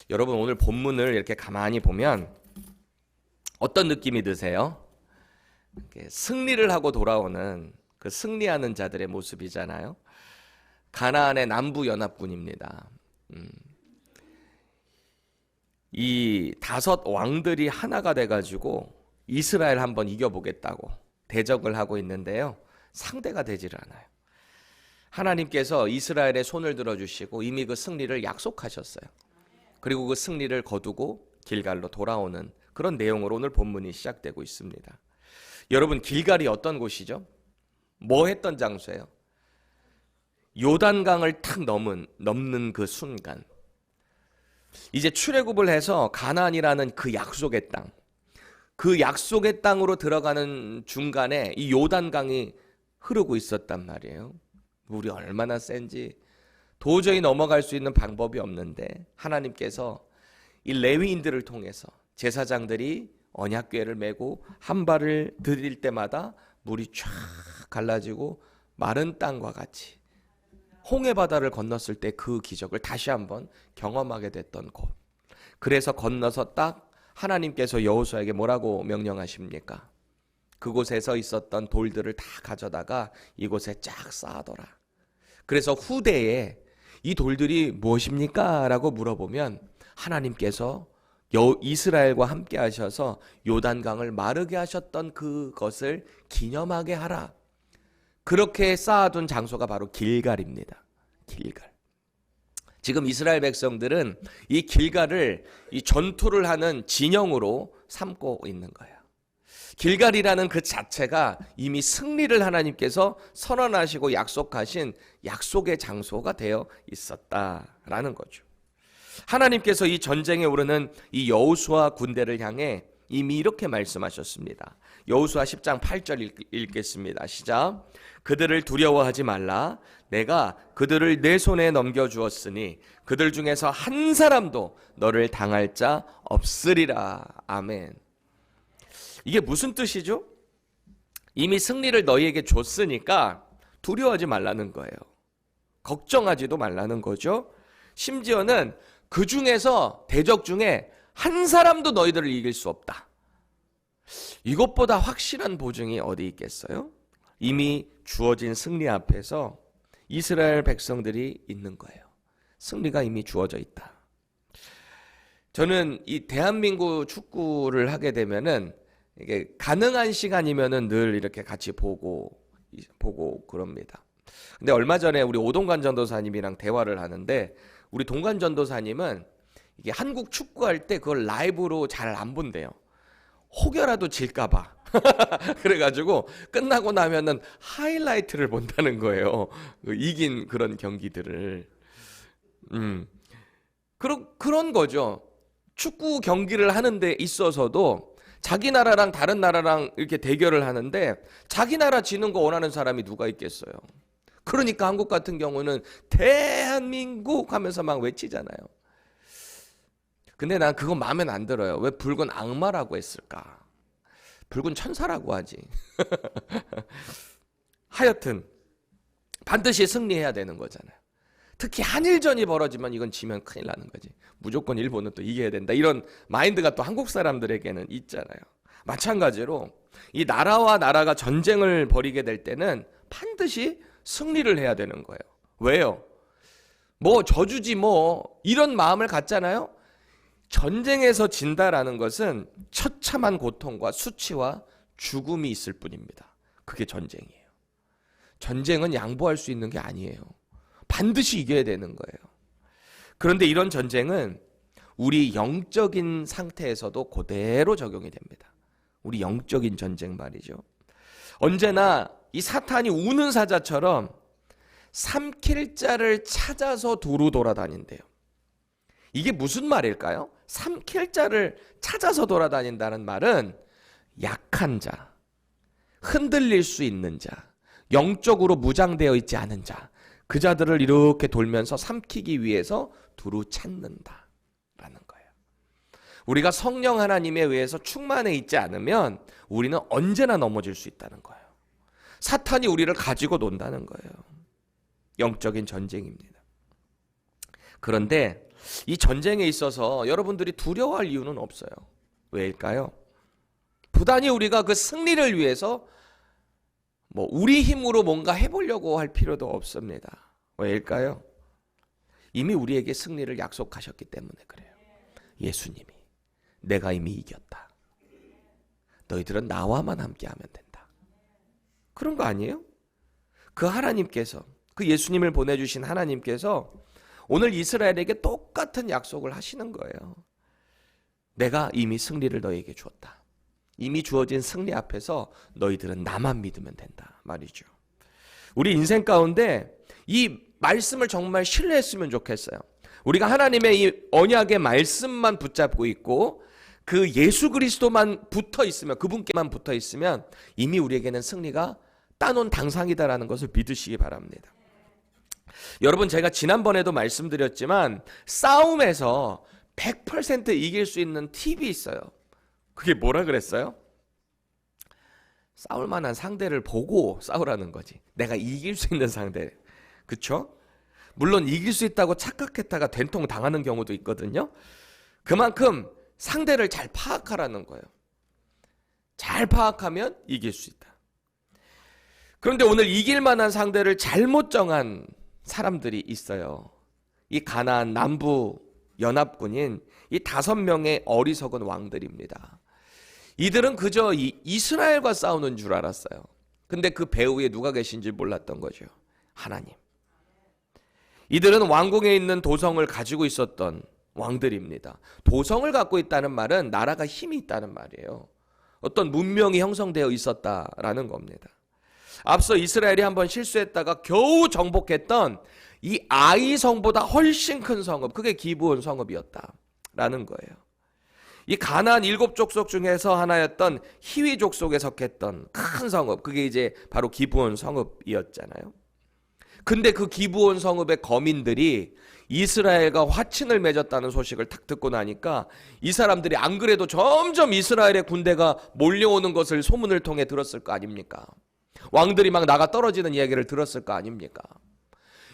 여러분 오늘 본문을 이렇게 가만히 보면 어떤 느낌이 드세요? 승리를 하고 돌아오는 그 승리하는 자들의 모습이잖아요. 가나안의 남부 연합군입니다. 이 5 왕들이 하나가 돼가지고 이스라엘 한번 이겨보겠다고 대적을 하고 있는데요. 상대가 되지를 않아요. 하나님께서 이스라엘의 손을 들어주시고 이미 그 승리를 약속하셨어요. 그리고 그 승리를 거두고 길갈로 돌아오는 그런 내용으로 오늘 본문이 시작되고 있습니다. 여러분, 길갈이 어떤 곳이죠? 뭐 했던 장소예요? 요단강을 탁 넘는 그 순간, 이제 출애굽을 해서 가나안이라는 그 약속의 땅, 그 약속의 땅으로 들어가는 중간에 이 요단강이 흐르고 있었단 말이에요. 물이 얼마나 센지 도저히 넘어갈 수 있는 방법이 없는데 하나님께서 이 레위인들을 통해서 제사장들이 언약궤를 메고 한 발을 들일 때마다 물이 쫙 갈라지고 마른 땅과 같이 홍해 바다를 건넜을 때 그 기적을 다시 한번 경험하게 됐던 곳. 그래서 건너서 딱 하나님께서 여호수아에게 뭐라고 명령하십니까? 그곳에서 있었던 돌들을 다 가져다가 이곳에 쫙 쌓아둬라. 그래서 후대에 이 돌들이 무엇입니까? 라고 물어보면 하나님께서 이스라엘과 함께 하셔서 요단강을 마르게 하셨던 그것을 기념하게 하라. 그렇게 쌓아둔 장소가 바로 길갈입니다. 길갈. 지금 이스라엘 백성들은 이 길갈을 이 전투를 하는 진영으로 삼고 있는 거예요. 길갈이라는 그 자체가 이미 승리를 하나님께서 선언하시고 약속하신 약속의 장소가 되어 있었다라는 거죠. 하나님께서 이 전쟁에 오르는 이 여호수아 군대를 향해 이미 이렇게 말씀하셨습니다. 여호수아 10장 8절 읽겠습니다. 시작. 그들을 두려워하지 말라. 내가 그들을 내 손에 넘겨주었으니 그들 중에서 한 사람도 너를 당할 자 없으리라. 아멘. 이게 무슨 뜻이죠? 이미 승리를 너희에게 줬으니까 두려워하지 말라는 거예요. 걱정하지도 말라는 거죠. 심지어는 그 중에서 대적 중에 한 사람도 너희들을 이길 수 없다. 이것보다 확실한 보증이 어디 있겠어요? 이미 주어진 승리 앞에서 이스라엘 백성들이 있는 거예요. 승리가 이미 주어져 있다. 저는 이 대한민국 축구를 하게 되면은 이게 가능한 시간이면은 늘 이렇게 같이 보고 그럽니다. 근데 얼마 전에 우리 오동관 전도사님이랑 대화를 하는데 우리 동관 전도사님은 이게 한국 축구할 때 그걸 라이브로 잘 안 본대요. 혹여라도 질까봐. 그래가지고 끝나고 나면은 하이라이트를 본다는 거예요. 이긴 그런 경기들을. 그런 거죠. 축구 경기를 하는데 있어서도 자기 나라랑 다른 나라랑 이렇게 대결을 하는데 자기 나라 지는 거 원하는 사람이 누가 있겠어요. 그러니까 한국 같은 경우는 대한민국 하면서 막 외치잖아요. 근데 난 그거 마음에 안 들어요. 왜 붉은 악마라고 했을까? 붉은 천사라고 하지. 하여튼 반드시 승리해야 되는 거잖아요. 특히 한일전이 벌어지면 이건 지면 큰일 나는 거지. 무조건 일본은 또 이겨야 된다. 이런 마인드가 또 한국 사람들에게는 있잖아요. 마찬가지로 이 나라와 나라가 전쟁을 벌이게 될 때는 반드시 승리를 해야 되는 거예요. 왜요? 뭐 저주지 뭐 이런 마음을 갖잖아요. 전쟁에서 진다라는 것은 처참한 고통과 수치와 죽음이 있을 뿐입니다. 그게 전쟁이에요. 전쟁은 양보할 수 있는 게 아니에요. 반드시 이겨야 되는 거예요. 그런데 이런 전쟁은 우리 영적인 상태에서도 그대로 적용이 됩니다. 우리 영적인 전쟁 말이죠. 언제나 이 사탄이 우는 사자처럼 삼킬 자를 찾아서 두루 돌아다닌대요. 이게 무슨 말일까요? 삼킬 자를 찾아서 돌아다닌다는 말은 약한 자, 흔들릴 수 있는 자, 영적으로 무장되어 있지 않은 자, 그 자들을 이렇게 돌면서 삼키기 위해서 두루 찾는다라는 거예요. 우리가 성령 하나님에 의해서 충만해 있지 않으면 우리는 언제나 넘어질 수 있다는 거예요. 사탄이 우리를 가지고 논다는 거예요. 영적인 전쟁입니다. 그런데 이 전쟁에 있어서 여러분들이 두려워할 이유는 없어요. 왜일까요? 부단히 우리가 그 승리를 위해서 우리 힘으로 뭔가 해보려고 할 필요도 없습니다. 왜일까요? 이미 우리에게 승리를 약속하셨기 때문에 그래요. 예수님이 내가 이미 이겼다. 너희들은 나와만 함께하면 된다. 그런 거 아니에요? 그 하나님께서, 그 예수님을 보내주신 하나님께서 오늘 이스라엘에게 똑같은 약속을 하시는 거예요. 내가 이미 승리를 너희에게 주었다. 이미 주어진 승리 앞에서 너희들은 나만 믿으면 된다 말이죠. 우리 인생 가운데 이 말씀을 정말 신뢰했으면 좋겠어요. 우리가 하나님의 이 언약의 말씀만 붙잡고 있고 그 예수 그리스도만 붙어 있으면, 그분께만 붙어 있으면 이미 우리에게는 승리가 따놓은 당상이다라는 것을 믿으시기 바랍니다. 여러분, 제가 지난번에도 말씀드렸지만 싸움에서 100% 이길 수 있는 팁이 있어요. 그게 뭐라 그랬어요? 싸울 만한 상대를 보고 싸우라는 거지. 내가 이길 수 있는 상대. 그쵸? 물론 이길 수 있다고 착각했다가 된통 당하는 경우도 있거든요. 그만큼 상대를 잘 파악하라는 거예요. 잘 파악하면 이길 수 있다. 그런데 오늘 이길 만한 상대를 잘못 정한 사람들이 있어요. 이 가나안 남부 연합군인 이 5명의 어리석은 왕들입니다. 이들은 그저 이스라엘과 싸우는 줄 알았어요. 근데 그 배후에 누가 계신지 몰랐던 거죠. 하나님. 이들은 왕궁에 있는 도성을 가지고 있었던 왕들입니다. 도성을 갖고 있다는 말은 나라가 힘이 있다는 말이에요. 어떤 문명이 형성되어 있었다라는 겁니다. 앞서 이스라엘이 한번 실수했다가 겨우 정복했던 이 아이 성보다 훨씬 큰 성읍, 그게 기브온 성읍이었다라는 거예요. 이 가나안 7족속 중에서 하나였던 히위 족속에 속했던 큰 성읍, 그게 이제 바로 기브온 성읍이었잖아요. 근데 그 기브온 성읍의 거민들이 이스라엘과 화친을 맺었다는 소식을 탁 듣고 나니까 이 사람들이 안 그래도 점점 이스라엘의 군대가 몰려오는 것을 소문을 통해 들었을 거 아닙니까? 왕들이 막 나가 떨어지는 이야기를 들었을 거 아닙니까?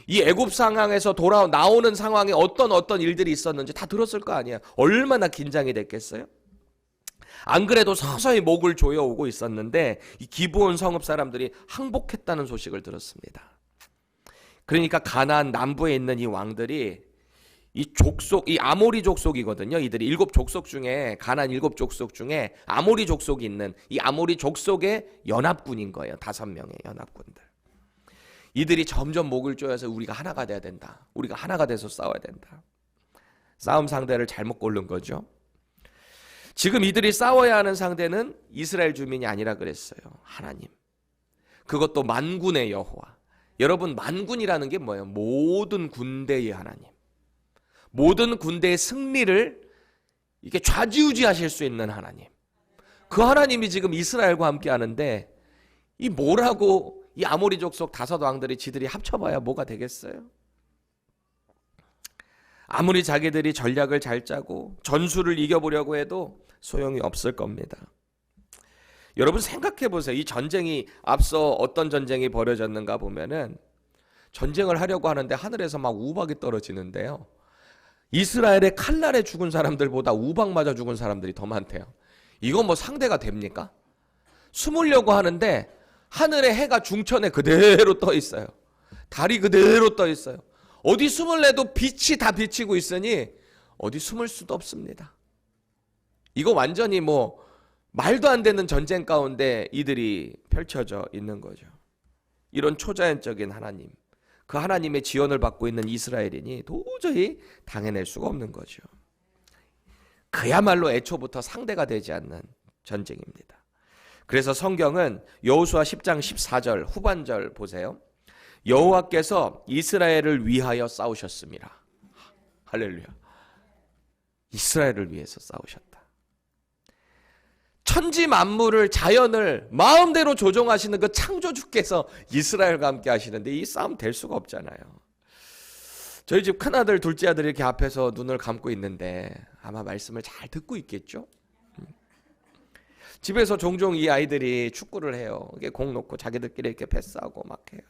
이 애굽 상황에서 나오는 상황에 어떤 일들이 있었는지 다 들었을 거 아니에요. 얼마나 긴장이 됐겠어요? 안 그래도 서서히 목을 조여오고 있었는데 이 기브온 성읍 사람들이 항복했다는 소식을 들었습니다. 그러니까 가나안 남부에 있는 이 왕들이 이 아모리 족속이거든요. 이들이 7족속 중에, 가나안 7족속 중에 아모리 족속이 있는 이 아모리 족속의 연합군인 거예요. 5명의 연합군들. 이들이 점점 목을 조여서 우리가 하나가 돼야 된다. 우리가 하나가 돼서 싸워야 된다. 싸움 상대를 잘못 고른 거죠. 지금 이들이 싸워야 하는 상대는 이스라엘 주민이 아니라 그랬어요. 하나님. 그것도 만군의 여호와. 여러분, 만군이라는 게 뭐예요? 모든 군대의 하나님. 모든 군대의 승리를 이렇게 좌지우지하실 수 있는 하나님. 그 하나님이 지금 이스라엘과 함께 하는데 이 뭐라고 이 아모리 족속 5 왕들이 지들이 합쳐봐야 뭐가 되겠어요? 아무리 자기들이 전략을 잘 짜고 전술을 이겨보려고 해도 소용이 없을 겁니다. 여러분 생각해 보세요. 이 전쟁이 앞서 어떤 전쟁이 벌어졌는가 보면은 전쟁을 하려고 하는데 하늘에서 막 우박이 떨어지는데요. 이스라엘의 칼날에 죽은 사람들보다 우박 맞아 죽은 사람들이 더 많대요. 이건 뭐 상대가 됩니까? 숨으려고 하는데 하늘에 해가 중천에 그대로 떠 있어요. 달이 그대로 떠 있어요. 어디 숨을 내도 빛이 다 비치고 있으니 어디 숨을 수도 없습니다. 이거 완전히 말도 안 되는 전쟁 가운데 이들이 펼쳐져 있는 거죠. 이런 초자연적인 하나님, 그 하나님의 지원을 받고 있는 이스라엘인이 도저히 당해낼 수가 없는 거죠. 그야말로 애초부터 상대가 되지 않는 전쟁입니다. 그래서 성경은 여호수아 10장 14절 후반절 보세요. 여호와께서 이스라엘을 위하여 싸우셨습니다. 할렐루야. 이스라엘을 위해서 싸우셨다. 천지 만물을, 자연을 마음대로 조종하시는 그 창조주께서 이스라엘과 함께 하시는데 이 싸움 될 수가 없잖아요. 저희 집 큰아들, 둘째 아들이 이렇게 앞에서 눈을 감고 있는데 아마 말씀을 잘 듣고 있겠죠? 집에서 종종 이 아이들이 축구를 해요. 이게 공 놓고 자기들끼리 이렇게 패스하고 막 해요.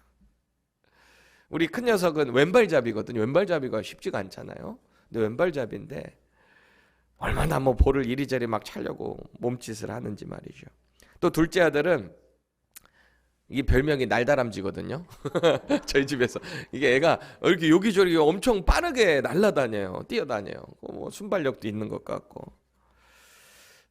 우리 큰 녀석은 왼발잡이거든요. 왼발잡이가 쉽지가 않잖아요. 근데 왼발잡이인데 얼마나 뭐 볼을 이리저리 막 차려고 몸짓을 하는지 말이죠. 또 둘째 아들은 이게 별명이 날다람쥐거든요. 저희 집에서 이게 애가 이렇게 여기저기 엄청 빠르게 날아다녀요. 뛰어다녀요. 뭐 순발력도 있는 것 같고.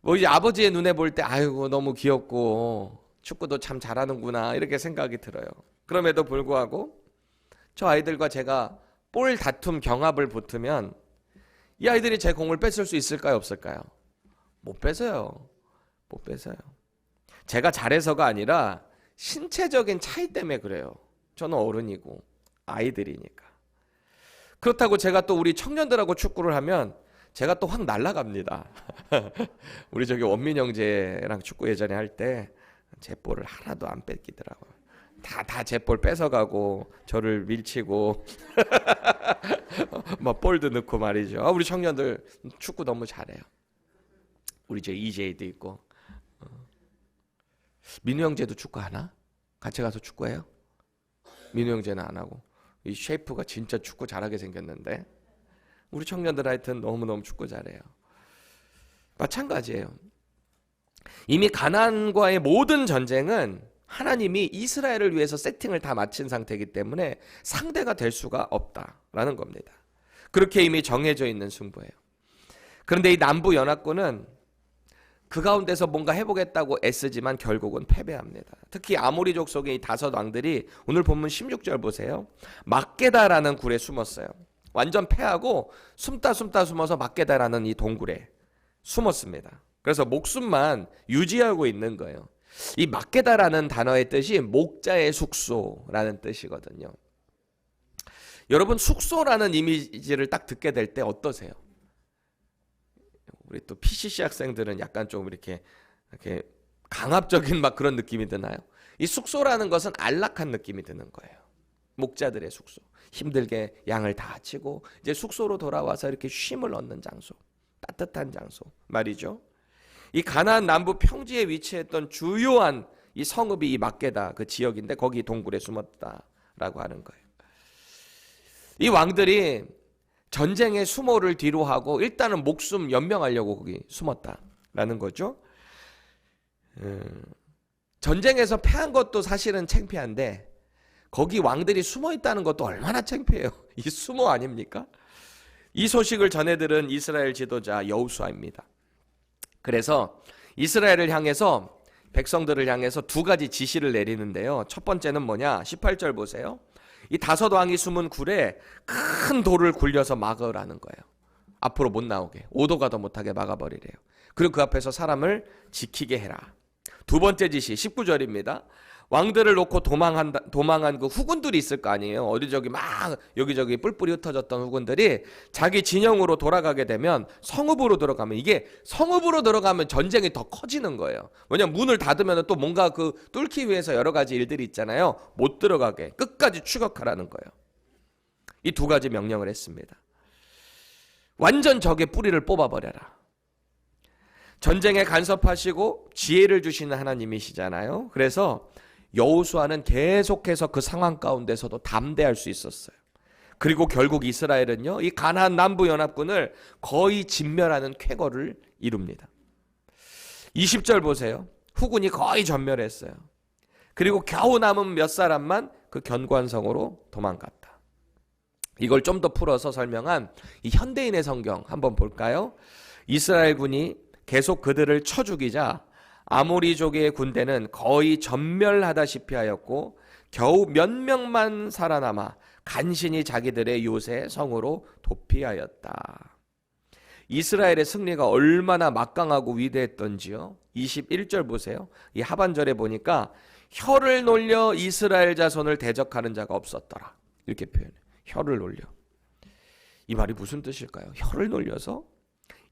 뭐 이제 아버지의 눈에 볼 때 아이고 너무 귀엽고 축구도 참 잘하는구나 이렇게 생각이 들어요. 그럼에도 불구하고 저 아이들과 제가 볼 다툼 경합을 붙으면 이 아이들이 제 공을 뺏을 수 있을까요, 없을까요? 못 뺏어요. 못 뺏어요. 제가 잘해서가 아니라 신체적인 차이 때문에 그래요. 저는 어른이고 아이들이니까. 그렇다고 제가 또 우리 청년들하고 축구를 하면 제가 또 확 날아갑니다. 우리 저기 원민 형제랑 축구 예전에 할 때 제 볼을 하나도 안 뺏기더라고요. 다 제 볼 뺏어가고 저를 밀치고 막 볼도 넣고 말이죠. 우리 청년들 축구 너무 잘해요. 우리 저 EJ도 있고. 민우 형제도 축구하나? 같이 가서 축구해요? 민우 형제는 안 하고. 이 셰이프가 진짜 축구 잘하게 생겼는데 우리 청년들 하여튼 너무너무 축구 잘해요. 마찬가지예요. 이미 가나안과의 모든 전쟁은 하나님이 이스라엘을 위해서 세팅을 다 마친 상태이기 때문에 상대가 될 수가 없다라는 겁니다. 그렇게 이미 정해져 있는 승부예요. 그런데 이 남부 연합군은 그 가운데서 뭔가 해보겠다고 애쓰지만 결국은 패배합니다. 특히 아모리족 속의 이 다섯 왕들이 오늘 본문 16절 보세요. 막게다라는 굴에 숨었어요. 완전 패하고 숨다 숨어서 막게다라는 이 동굴에 숨었습니다. 그래서 목숨만 유지하고 있는 거예요. 이 막게다라는 단어의 뜻이 목자의 숙소라는 뜻이거든요. 여러분 숙소라는 이미지를 딱 듣게 될 때 어떠세요? 우리 또 PCC 학생들은 약간 좀 이렇게 강압적인 막 그런 느낌이 드나요? 이 숙소라는 것은 안락한 느낌이 드는 거예요. 목자들의 숙소. 힘들게 양을 다 치고 이제 숙소로 돌아와서 이렇게 쉼을 얻는 장소. 따뜻한 장소 말이죠. 이 가나안 남부 평지에 위치했던 주요한 이 성읍이 이 막게다 그 지역인데 거기 동굴에 숨었다라고 하는 거예요. 이 왕들이 전쟁의 수모를 뒤로 하고 일단은 목숨 연명하려고 거기 숨었다라는 거죠. 전쟁에서 패한 것도 사실은 창피한데 거기 왕들이 숨어 있다는 것도 얼마나 창피해요. 이 수모 아닙니까? 이 소식을 전해들은 이스라엘 지도자 여호수아입니다. 그래서 이스라엘을 향해서 백성들을 향해서 두 가지 지시를 내리는데요. 첫 번째는 뭐냐? 18절 보세요. 이 다섯 왕이 숨은 굴에 큰 돌을 굴려서 막으라는 거예요. 앞으로 못 나오게, 오도 가도 못하게 막아버리래요. 그리고 그 앞에서 사람을 지키게 해라. 두 번째 지시 19절입니다. 왕들을 놓고 도망한 그 후군들이 있을 거 아니에요. 어디저기 막 여기저기 뿔뿔이 흩어졌던 후군들이 자기 진영으로 돌아가게 되면 성읍으로 들어가면 이게 성읍으로 들어가면 전쟁이 더 커지는 거예요. 왜냐면 문을 닫으면 또 뭔가 그 뚫기 위해서 여러 가지 일들이 있잖아요. 못 들어가게 끝까지 추격하라는 거예요. 이 두 가지 명령을 했습니다. 완전 적의 뿌리를 뽑아버려라. 전쟁에 간섭하시고 지혜를 주시는 하나님이시잖아요. 그래서 여호수아는 계속해서 그 상황 가운데서도 담대할 수 있었어요. 그리고 결국 이스라엘은요, 이 가나안 남부 연합군을 거의 진멸하는 쾌거를 이룹니다. 20절 보세요. 후군이 거의 전멸했어요. 그리고 겨우 남은 몇 사람만 그 견고한성으로 도망갔다. 이걸 좀 더 풀어서 설명한 이 현대인의 성경 한번 볼까요? 이스라엘군이 계속 그들을 쳐 죽이자 아모리족의 군대는 거의 전멸하다시피 하였고 겨우 몇 명만 살아남아 간신히 자기들의 요새 성으로 도피하였다. 이스라엘의 승리가 얼마나 막강하고 위대했던지요. 21절 보세요. 이 하반절에 보니까 혀를 놀려 이스라엘 자손을 대적하는 자가 없었더라. 이렇게 표현해요. 혀를 놀려. 이 말이 무슨 뜻일까요? 혀를 놀려서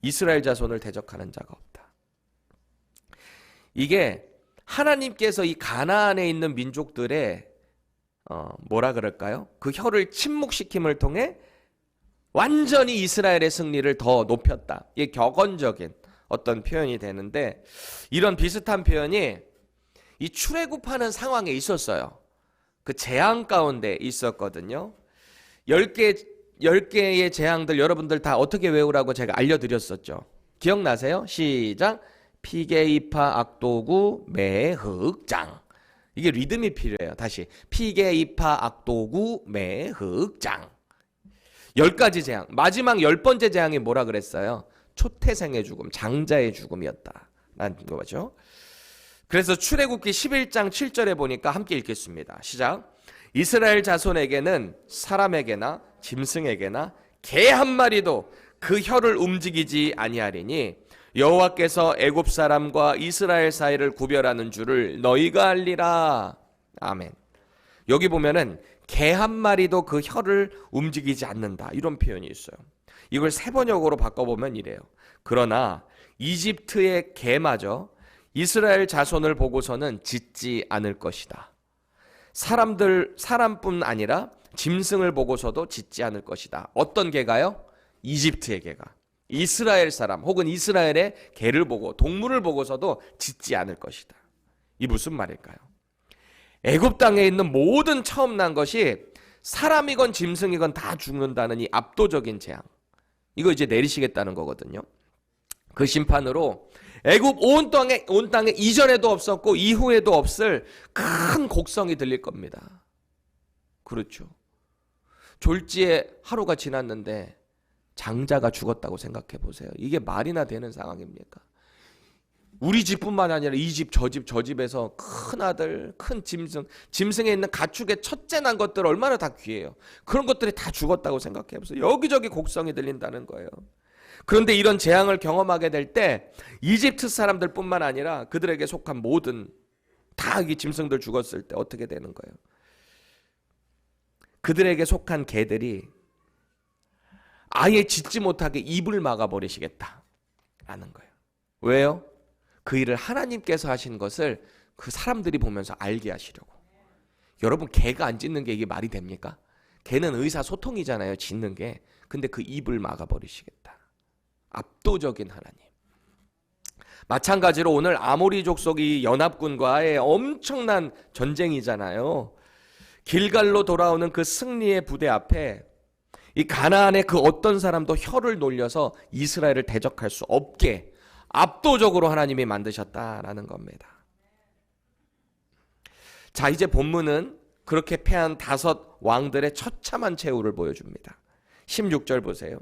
이스라엘 자손을 대적하는 자가 없다. 이게 하나님께서 이 가나안에 있는 민족들의 뭐라 그럴까요? 그 혀를 침묵시킴을 통해 완전히 이스라엘의 승리를 더 높였다. 이게 격언적인 어떤 표현이 되는데 이런 비슷한 표현이 이 출애굽하는 상황에 있었어요. 그 재앙 가운데 있었거든요. 10개 10개의 재앙들 여러분들 다 어떻게 외우라고 제가 알려드렸었죠. 기억나세요? 시작. 피게이파 악도구 매흑장. 이게 리듬이 필요해요. 다시. 피게이파 악도구 매흑장. 10가지 재앙. 마지막 10번째 재앙이 뭐라 그랬어요? 초태생의 죽음, 장자의 죽음이었다 라는 거죠. 그래서 출애굽기 11장 7절에 보니까 함께 읽겠습니다. 시작. 이스라엘 자손에게는 사람에게나 짐승에게나 개 한 마리도 그 혀를 움직이지 아니하리니 여호와께서 애굽 사람과 이스라엘 사이를 구별하는 줄을 너희가 알리라. 아멘. 여기 보면은 개 한 마리도 그 혀를 움직이지 않는다 이런 표현이 있어요. 이걸 세번역으로 바꿔보면 이래요. 그러나 이집트의 개마저 이스라엘 자손을 보고서는 짖지 않을 것이다. 사람뿐 아니라 짐승을 보고서도 짖지 않을 것이다. 어떤 개가요? 이집트의 개가. 이스라엘 사람 혹은 이스라엘의 개를 보고 동물을 보고서도 짖지 않을 것이다. 이 무슨 말일까요? 애굽 땅에 있는 모든 처음 난 것이 사람이건 짐승이건 다 죽는다는 이 압도적인 재앙. 이거 이제 내리시겠다는 거거든요. 그 심판으로 애굽 온 땅에 이전에도 없었고 이후에도 없을 큰 곡성이 들릴 겁니다. 그렇죠. 졸지에 하루가 지났는데 장자가 죽었다고 생각해 보세요. 이게 말이나 되는 상황입니까? 우리 집뿐만 아니라 이 집, 저 집, 저 집에서 큰 아들, 큰 짐승에 있는 가축의 첫째 난 것들 얼마나 다 귀해요. 그런 것들이 다 죽었다고 생각해 보세요. 여기저기 곡성이 들린다는 거예요. 그런데 이런 재앙을 경험하게 될 때 이집트 사람들뿐만 아니라 그들에게 속한 모든 다 이 짐승들 죽었을 때 어떻게 되는 거예요? 그들에게 속한 개들이 아예 짖지 못하게 입을 막아버리시겠다라는 거예요. 왜요? 그 일을 하나님께서 하신 것을 그 사람들이 보면서 알게 하시려고. 여러분 개가 안 짖는 게 이게 말이 됩니까? 개는 의사소통이잖아요. 짖는 게. 근데 그 입을 막아버리시겠다. 압도적인 하나님. 마찬가지로 오늘 아모리 족속이 연합군과의 엄청난 전쟁이잖아요. 길갈로 돌아오는 그 승리의 부대 앞에 이 가나안의 그 어떤 사람도 혀를 놀려서 이스라엘을 대적할 수 없게 압도적으로 하나님이 만드셨다라는 겁니다. 자, 이제 본문은 그렇게 패한 5 왕들의 처참한 최후를 보여줍니다. 16절 보세요.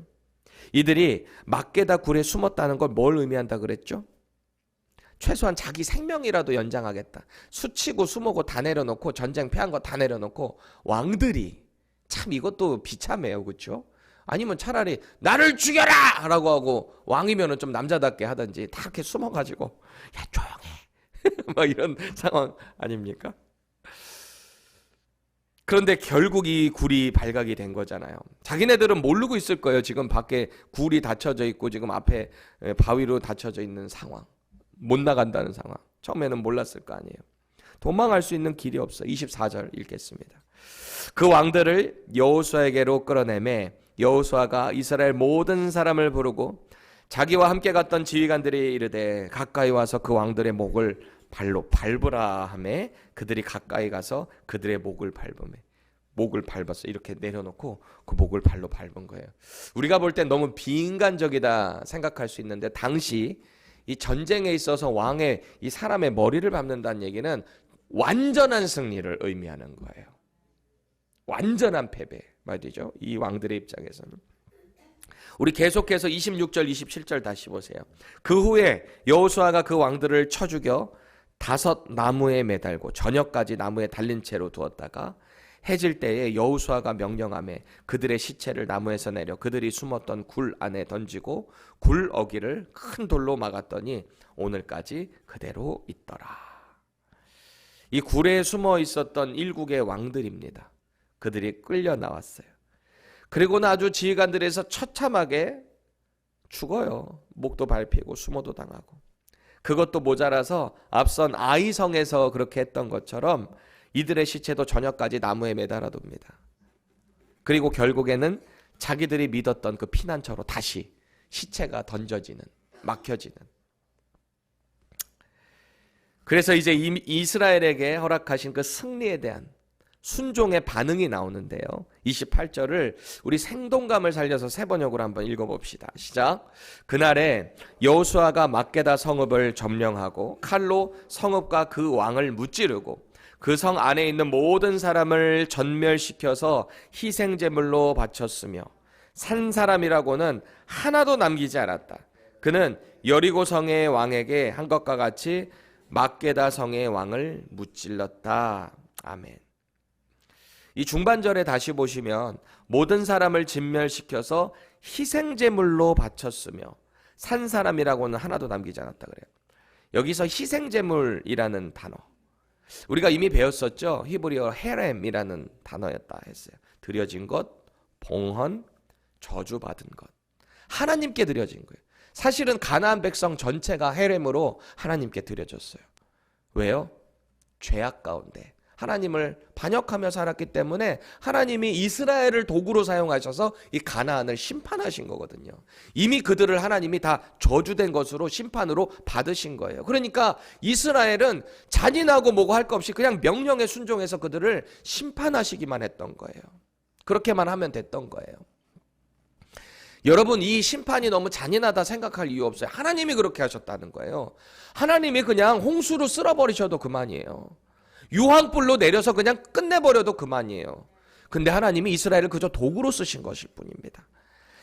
이들이 막게다 굴에 숨었다는 걸 뭘 의미한다 그랬죠? 최소한 자기 생명이라도 연장하겠다. 수치고 수모고 다 내려놓고 전쟁 패한 거 다 내려놓고 왕들이 참 이것도 비참해요. 그렇죠? 아니면 차라리 나를 죽여라! 라고 하고 왕이면은 좀 남자답게 하든지 다 이렇게 숨어가지고 야 조용해. 막 이런 상황 아닙니까? 그런데 결국 이 굴이 발각이 된 거잖아요. 자기네들은 모르고 있을 거예요. 지금 밖에 굴이 닫혀져 있고 지금 앞에 바위로 닫혀져 있는 상황. 못 나간다는 상황. 처음에는 몰랐을 거 아니에요. 도망할 수 있는 길이 없어. 24절 읽겠습니다. 그 왕들을 여호수아에게로 끌어내매 여호수아가 이스라엘 모든 사람을 부르고 자기와 함께 갔던 지휘관들이 이르되 가까이 와서 그 왕들의 목을 발로 밟으라 하매 그들이 가까이 가서 그들의 목을 밟았어. 이렇게 내려놓고 그 목을 발로 밟은 거예요. 우리가 볼 땐 너무 비인간적이다 생각할 수 있는데 당시 이 전쟁에 있어서 왕의 이 사람의 머리를 밟는다는 얘기는 완전한 승리를 의미하는 거예요. 완전한 패배 말이죠. 이 왕들의 입장에서는. 우리 계속해서 26절 27절 다시 보세요. 그 후에 여호수아가 그 왕들을 쳐 죽여 5 나무에 매달고 저녁까지 나무에 달린 채로 두었다가 해질 때에 여호수아가 명령하매 그들의 시체를 나무에서 내려 그들이 숨었던 굴 안에 던지고 굴 어기를 큰 돌로 막았더니 오늘까지 그대로 있더라. 이 굴에 숨어 있었던 일국의 왕들입니다. 그들이 끌려 나왔어요. 그리고는 아주 지휘관들에서 처참하게 죽어요. 목도 밟히고 수모도 당하고. 그것도 모자라서 앞선 아이성에서 그렇게 했던 것처럼 이들의 시체도 저녁까지 나무에 매달아 둡니다. 그리고 결국에는 자기들이 믿었던 그 피난처로 다시 시체가 던져지는, 막혀지는. 그래서 이제 이스라엘에게 허락하신 그 승리에 대한 순종의 반응이 나오는데요. 28절을 우리 생동감을 살려서 세 번역으로 한번 읽어봅시다. 시작. 그날에 여호수아가 막게다 성읍을 점령하고 칼로 성읍과 그 왕을 무찌르고 그 성 안에 있는 모든 사람을 전멸시켜서 희생제물로 바쳤으며 산 사람이라고는 하나도 남기지 않았다. 그는 여리고 성의 왕에게 한 것과 같이 막게다 성의 왕을 무찔렀다. 아멘. 이 중반절에 다시 보시면 모든 사람을 진멸시켜서 희생제물로 바쳤으며 산 사람이라고는 하나도 남기지 않았다 그래요. 여기서 희생제물이라는 단어, 우리가 이미 배웠었죠. 히브리어 헤렘이라는 단어였다 했어요. 드려진 것, 봉헌, 저주받은 것, 하나님께 드려진 거예요. 사실은 가나안 백성 전체가 헤렘으로 하나님께 드려졌어요. 왜요? 죄악 가운데 하나님을 반역하며 살았기 때문에 하나님이 이스라엘을 도구로 사용하셔서 이 가나안을 심판하신 거거든요. 이미 그들을 하나님이 다 저주된 것으로 심판으로 받으신 거예요. 그러니까 이스라엘은 잔인하고 뭐고 할 것 없이 그냥 명령에 순종해서 그들을 심판하시기만 했던 거예요. 그렇게만 하면 됐던 거예요. 여러분, 이 심판이 너무 잔인하다 생각할 이유 없어요. 하나님이 그렇게 하셨다는 거예요. 하나님이 그냥 홍수로 쓸어버리셔도 그만이에요. 유황불로 내려서 그냥 끝내버려도 그만이에요. 근데 하나님이 이스라엘을 그저 도구로 쓰신 것일 뿐입니다.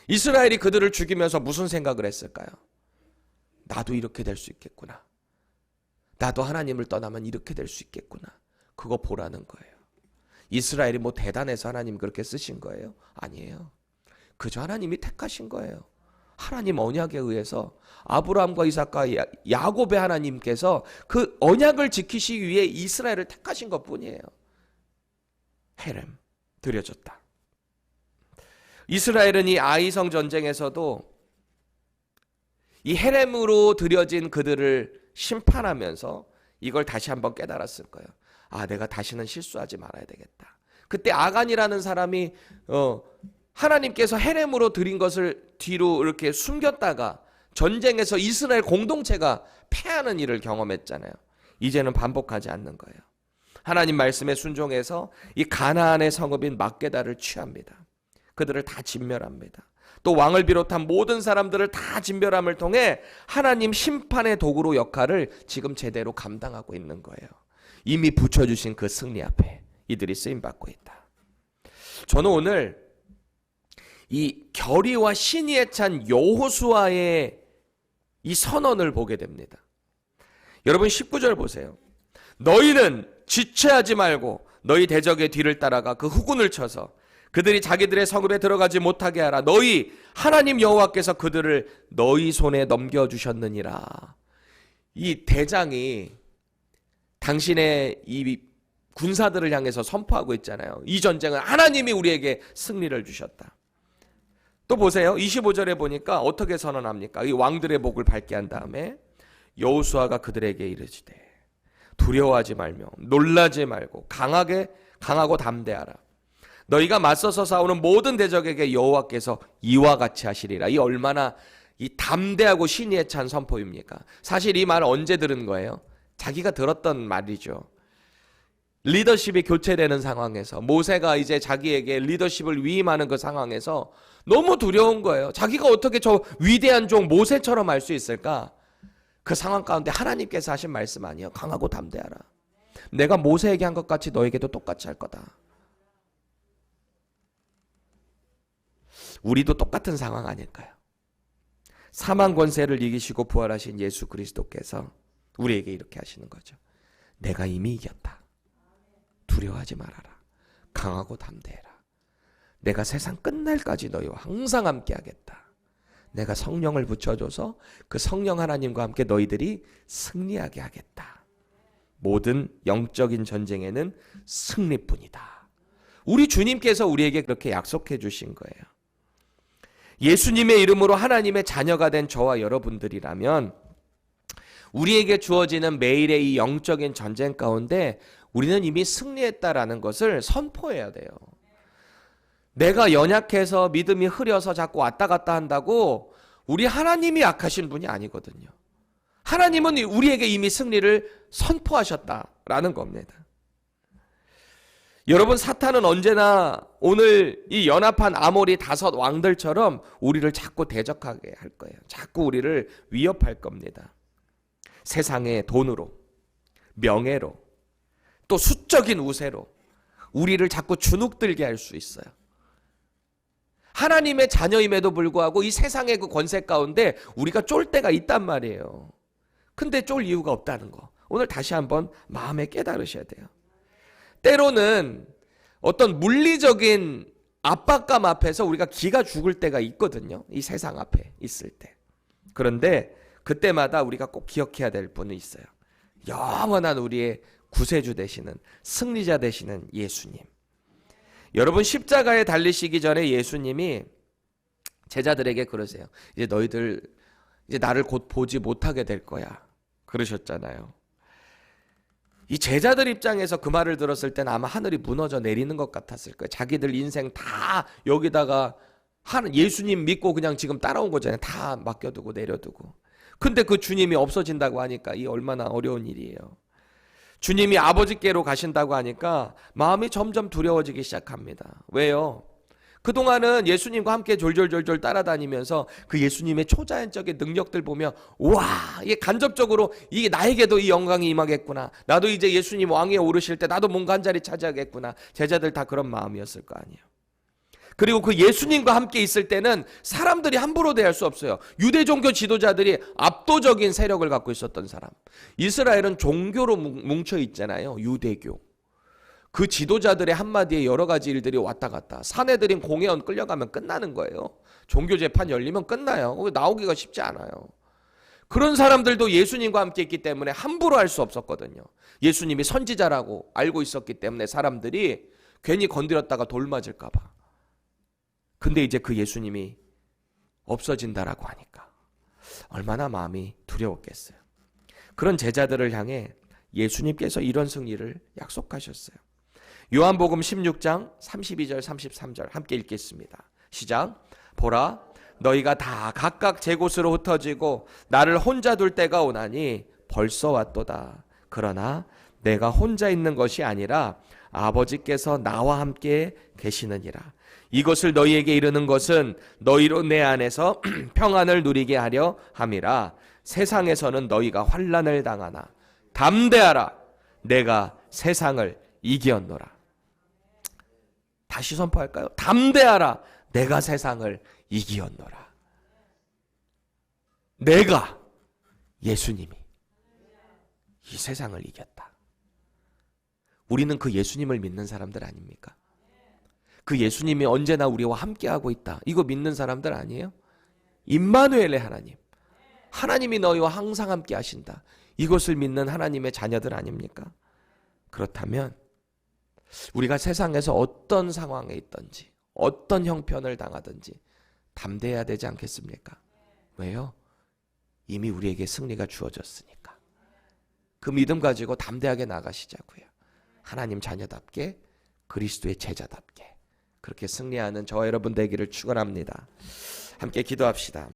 이스라엘이 그들을 죽이면서 무슨 생각을 했을까요? 나도 이렇게 될 수 있겠구나. 나도 하나님을 떠나면 이렇게 될 수 있겠구나. 그거 보라는 거예요. 이스라엘이 뭐 대단해서 하나님 그렇게 쓰신 거예요? 아니에요. 그저 하나님이 택하신 거예요. 하나님 언약에 의해서 아브라함과 이삭과 야곱의 하나님께서 그 언약을 지키시기 위해 이스라엘을 택하신 것뿐이에요. 헤렘, 드려졌다. 이스라엘은 이 아이성 전쟁에서도 이 헤렘으로 드려진 그들을 심판하면서 이걸 다시 한번 깨달았을 거예요. 아, 내가 다시는 실수하지 말아야 되겠다. 그때 아간이라는 사람이 하나님께서 헤렘으로 드린 것을 뒤로 이렇게 숨겼다가 전쟁에서 이스라엘 공동체가 패하는 일을 경험했잖아요. 이제는 반복하지 않는 거예요. 하나님 말씀에 순종해서 이 가나안의 성읍인 막게다를 취합니다. 그들을 다 진멸합니다. 또 왕을 비롯한 모든 사람들을 다 진멸함을 통해 하나님 심판의 도구로 역할을 지금 제대로 감당하고 있는 거예요. 이미 붙여주신 그 승리 앞에 이들이 쓰임받고 있다. 저는 오늘 이 결의와 신의에 찬 여호수아의 이 선언을 보게 됩니다. 여러분 19절 보세요. 너희는 지체하지 말고 너희 대적의 뒤를 따라가 그 후군을 쳐서 그들이 자기들의 성읍에 들어가지 못하게 하라. 너희 하나님 여호와께서 그들을 너희 손에 넘겨주셨느니라. 이 대장이 당신의 이 군사들을 향해서 선포하고 있잖아요. 이 전쟁은 하나님이 우리에게 승리를 주셨다. 또 보세요. 25절에 보니까 어떻게 선언합니까? 이 왕들의 목을 밟게 한 다음에 여호수아가 그들에게 이르시되 두려워하지 말며 놀라지 말고 강하고 담대하라. 너희가 맞서서 싸우는 모든 대적에게 여호와께서 이와 같이 하시리라. 이 얼마나 이 담대하고 신의에 찬 선포입니까? 사실 이 말을 언제 들은 거예요? 자기가 들었던 말이죠. 리더십이 교체되는 상황에서 모세가 이제 자기에게 리더십을 위임하는 그 상황에서 너무 두려운 거예요. 자기가 어떻게 저 위대한 종 모세처럼 할 수 있을까? 그 상황 가운데 하나님께서 하신 말씀 아니에요. 강하고 담대하라. 내가 모세에게 한 것 같이 너에게도 똑같이 할 거다. 우리도 똑같은 상황 아닐까요? 사망 권세를 이기시고 부활하신 예수 그리스도께서 우리에게 이렇게 하시는 거죠. 내가 이미 이겼다. 두려워하지 말아라. 강하고 담대해라. 내가 세상 끝날까지 너희와 항상 함께 하겠다. 내가 성령을 붙여줘서 그 성령 하나님과 함께 너희들이 승리하게 하겠다. 모든 영적인 전쟁에는 승리뿐이다. 우리 주님께서 우리에게 그렇게 약속해 주신 거예요. 예수님의 이름으로 하나님의 자녀가 된 저와 여러분들이라면 우리에게 주어지는 매일의 이 영적인 전쟁 가운데 우리는 이미 승리했다라는 것을 선포해야 돼요. 내가 연약해서 믿음이 흐려서 자꾸 왔다 갔다 한다고 우리 하나님이 약하신 분이 아니거든요. 하나님은 우리에게 이미 승리를 선포하셨다라는 겁니다. 여러분, 사탄은 언제나 오늘 이 연합한 아모리 5 왕들처럼 우리를 자꾸 대적하게 할 거예요. 자꾸 우리를 위협할 겁니다. 세상의 돈으로, 명예로, 또 수적인 우세로 우리를 자꾸 주눅들게 할 수 있어요. 하나님의 자녀임에도 불구하고 이 세상의 그 권세 가운데 우리가 쫄 때가 있단 말이에요. 근데 쫄 이유가 없다는 거, 오늘 다시 한번 마음에 깨달으셔야 돼요. 때로는 어떤 물리적인 압박감 앞에서 우리가 기가 죽을 때가 있거든요. 이 세상 앞에 있을 때. 그런데 그때마다 우리가 꼭 기억해야 될 분은 있어요. 영원한 우리의 구세주 되시는, 승리자 되시는 예수님. 여러분, 십자가에 달리시기 전에 예수님이 제자들에게 그러세요. 이제 너희들 이제 나를 곧 보지 못하게 될 거야, 그러셨잖아요. 이 제자들 입장에서 그 말을 들었을 때는 아마 하늘이 무너져 내리는 것 같았을 거예요. 자기들 인생 다 여기다가 예수님 믿고 그냥 지금 따라온 거잖아요. 다 맡겨두고 내려두고. 근데 그 주님이 없어진다고 하니까 이 얼마나 어려운 일이에요. 주님이 아버지께로 가신다고 하니까 마음이 점점 두려워지기 시작합니다. 왜요? 그동안은 예수님과 함께 졸졸졸졸 따라다니면서 그 예수님의 초자연적인 능력들 보면, 와, 이게 간접적으로 이게 나에게도 이 영광이 임하겠구나, 나도 이제 예수님 왕위에 오르실 때 나도 뭔가 한 자리 차지하겠구나. 제자들 다 그런 마음이었을 거 아니에요. 그리고 그 예수님과 함께 있을 때는 사람들이 함부로 대할 수 없어요. 유대 종교 지도자들이 압도적인 세력을 갖고 있었던 사람. 이스라엘은 종교로 뭉쳐 있잖아요. 유대교. 그 지도자들의 한마디에 여러 가지 일들이 왔다 갔다. 사내들인 공회원 끌려가면 끝나는 거예요. 종교 재판 열리면 끝나요. 나오기가 쉽지 않아요. 그런 사람들도 예수님과 함께 있기 때문에 함부로 할 수 없었거든요. 예수님이 선지자라고 알고 있었기 때문에 사람들이 괜히 건드렸다가 돌 맞을까 봐. 근데 이제 그 예수님이 없어진다라고 하니까 얼마나 마음이 두려웠겠어요. 그런 제자들을 향해 예수님께서 이런 승리를 약속하셨어요. 요한복음 16장 32절 33절 함께 읽겠습니다. 시작. 보라, 너희가 다 각각 제 곳으로 흩어지고 나를 혼자 둘 때가 오나니 벌써 왔도다. 그러나 내가 혼자 있는 것이 아니라 아버지께서 나와 함께 계시느니라. 이것을 너희에게 이르는 것은 너희로 내 안에서 평안을 누리게 하려 함이라. 세상에서는 너희가 환난을 당하나 담대하라, 내가 세상을 이기었노라. 다시 선포할까요? 담대하라, 내가 세상을 이기었노라. 내가, 예수님이 이 세상을 이겼다. 우리는 그 예수님을 믿는 사람들 아닙니까? 그 예수님이 언제나 우리와 함께하고 있다, 이거 믿는 사람들 아니에요? 임마누엘의 하나님, 하나님이 너희와 항상 함께 하신다, 이것을 믿는 하나님의 자녀들 아닙니까? 그렇다면 우리가 세상에서 어떤 상황에 있든지 어떤 형편을 당하든지 담대해야 되지 않겠습니까? 왜요? 이미 우리에게 승리가 주어졌으니까. 그 믿음 가지고 담대하게 나가시자고요. 하나님 자녀답게, 그리스도의 제자답게 그렇게 승리하는 저와 여러분 되기를 축원합니다. 함께 기도합시다.